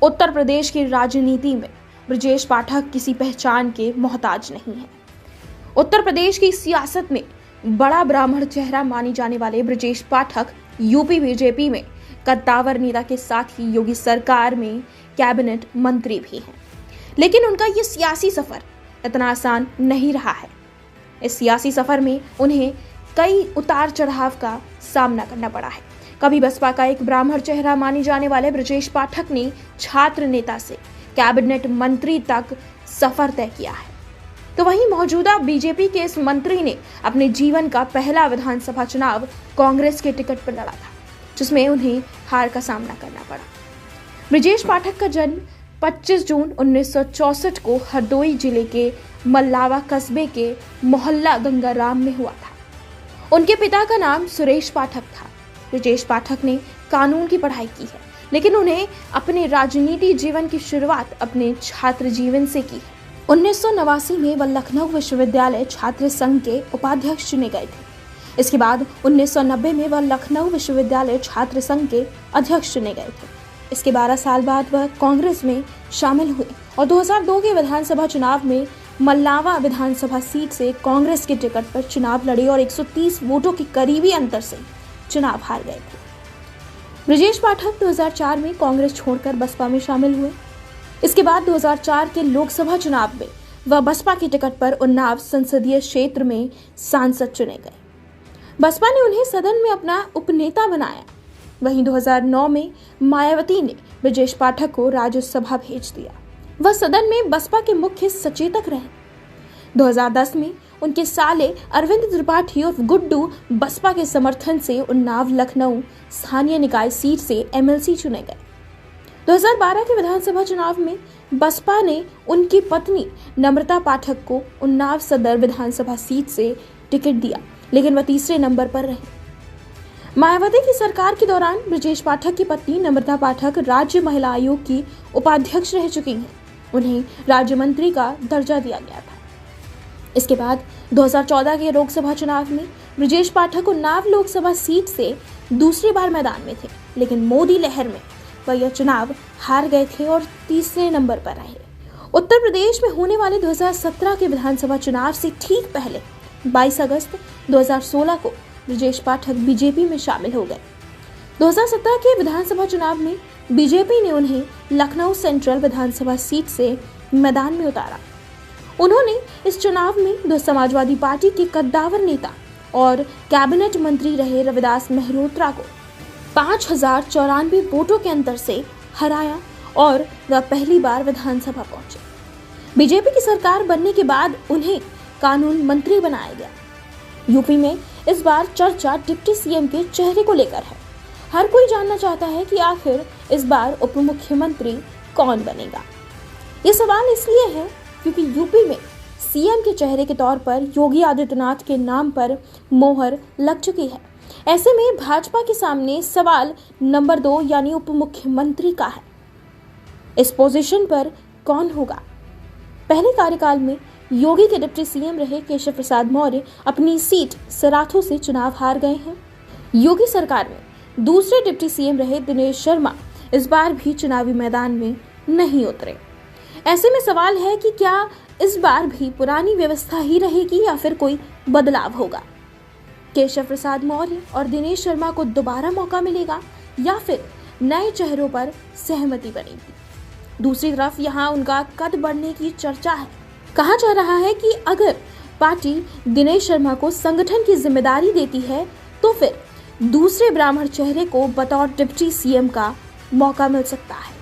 उत्तर प्रदेश की राजनीति में ब्रजेश पाठक किसी पहचान के मोहताज नहीं है। उत्तर प्रदेश की सियासत में बड़ा ब्राह्मण चेहरा मानी जाने वाले ब्रजेश पाठक यूपी बीजेपी में कद्दावर नेता के साथ ही योगी सरकार में कैबिनेट मंत्री भी हैं। लेकिन उनका ये सियासी सफर इतना आसान नहीं रहा है। इस सियासी सफर में उन्हें कई उतार चढ़ाव का सामना करना पड़ा है। कभी बसपा का एक ब्राह्मण चेहरा माने जाने वाले ब्रजेश पाठक ने छात्र नेता से कैबिनेट मंत्री तक सफर तय किया है, तो वहीं मौजूदा बीजेपी के इस मंत्री ने अपने जीवन का पहला विधानसभा चुनाव कांग्रेस के टिकट पर लड़ा था, जिसमें उन्हें हार का सामना करना पड़ा। ब्रजेश पाठक का जन्म 25 जून 1964 को हरदोई जिले के मल्लावा कस्बे के मोहल्ला गंगाराम में हुआ था। उनके पिता का नाम सुरेश पाठक था। ब्रजेश पाठक ने कानून की पढ़ाई की है, लेकिन उन्हें अपने राजनीति जीवन की शुरुआत अपने छात्र जीवन से की है। 1989 में वह लखनऊ विश्वविद्यालय छात्र संघ के उपाध्यक्ष चुने गए थे। इसके बाद 1990 में वह लखनऊ विश्वविद्यालय छात्र संघ के अध्यक्ष चुने गए थे। इसके 12 साल बाद वह कांग्रेस में शामिल हुए और 2002 के विधानसभा चुनाव में मल्लावा विधानसभा सीट से कांग्रेस के टिकट पर चुनाव लड़े और 130 वोटों के करीबी अंतर से चुनाव हार गए थे। ब्रजेश पाठक 2004 में कांग्रेस छोड़कर बसपा में शामिल हुए। इसके बाद 2004 के लोकसभा चुनाव में वह बसपा के टिकट पर उन्नाव संसदीय क्षेत्र में सांसद चुने गए। बसपा ने उन्हें सदन में अपना उपनेता बनाया। वहीं 2009 में मायावती ने ब्रजेश पाठक को राज्यसभा भेज दिया। वह सदन में बसपा के मुख्य सचेतक रहे। 2010 में उनके साले अरविंद त्रिपाठी और गुड्डू बसपा के समर्थन से उन्नाव लखनऊ स्थानीय निकाय सीट से एमएलसी चुने गए। 2012 के विधानसभा चुनाव में बसपा ने उनकी पत्नी नम्रता पाठक को उन्नाव सदर विधानसभा सीट से टिकट दिया, लेकिन वह तीसरे नंबर पर रहे। मायावती की सरकार के दौरान ब्रजेश पाठक की पत्नी नम्रता पाठक राज्य महिला आयोग की उपाध्यक्ष रह चुकी हैं। उन्हें राज्य मंत्री का दर्जा दिया गया था। इसके बाद 2014 के लोकसभा चुनाव में ब्रजेश पाठक उन्नाव लोकसभा सीट से दूसरी बार मैदान में थे, लेकिन मोदी लहर में वह यह चुनाव हार गए थे और तीसरे नंबर पर रहे। उत्तर प्रदेश में होने वाले 2017 के विधानसभा चुनाव से ठीक पहले 22 अगस्त 2016 को ब्रजेश पाठक बीजेपी में शामिल हो गए। 2017 के विधानसभा चुनाव में बीजेपी ने उन्हें लखनऊ सेंट्रल विधानसभा सीट से मैदान में उतारा। उन्होंने इस चुनाव में समाजवादी पार्टी के कद्दावर नेता और कैबिनेट मंत्री रहे रविदास मेहरोत्रा को 5094 वोटों के अंतर से हराया और वह पहली बार विधानसभा पहुंचे। बीजेपी की सरकार बनने के बाद उन्हें कानून मंत्री बनाया गया। यूपी में इस बार चर्चा डिप्टी सीएम के चेहरे को लेकर है। हर कोई जानना चाहता है कि आखिर इस बार उप मुख्यमंत्री कौन बनेगा। ये सवाल इसलिए है क्योंकि यूपी में सीएम के चेहरे के तौर पर योगी आदित्यनाथ के नाम पर मोहर लग चुकी है। ऐसे में भाजपा के सामने सवाल नंबर 2 यानी उप मुख्यमंत्री का है। इस पोजीशन पर कौन होगा? पहले कार्यकाल में योगी के डिप्टी सीएम रहे केशव प्रसाद मौर्य अपनी सीट सराथू से चुनाव हार गए हैं। योगी सरकार में दूसरे डिप्टी सीएम रहे दिनेश शर्मा इस बार भी चुनावी मैदान में नहीं उतरे। ऐसे में सवाल है कि क्या इस बार भी पुरानी व्यवस्था ही रहेगी या फिर कोई बदलाव होगा? केशव प्रसाद मौर्य और दिनेश शर्मा को दोबारा मौका मिलेगा या फिर नए चेहरों पर सहमति बनेगी? दूसरी तरफ यहाँ उनका कद बढ़ने की चर्चा है। कहा जा रहा है कि अगर पार्टी दिनेश शर्मा को संगठन की जिम्मेदारी देती है तो फिर दूसरे ब्राह्मण चेहरे को बतौर डिप्टी सीएम का मौका मिल सकता है।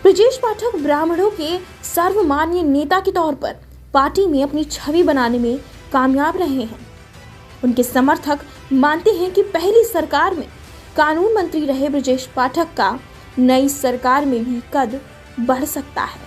ब्रजेश पाठक ब्राह्मणों के सर्वमान्य नेता के तौर पर पार्टी में अपनी छवि बनाने में कामयाब रहे हैं। उनके समर्थक मानते हैं कि पहली सरकार में कानून मंत्री रहे ब्रजेश पाठक का नई सरकार में भी कद बढ़ सकता है।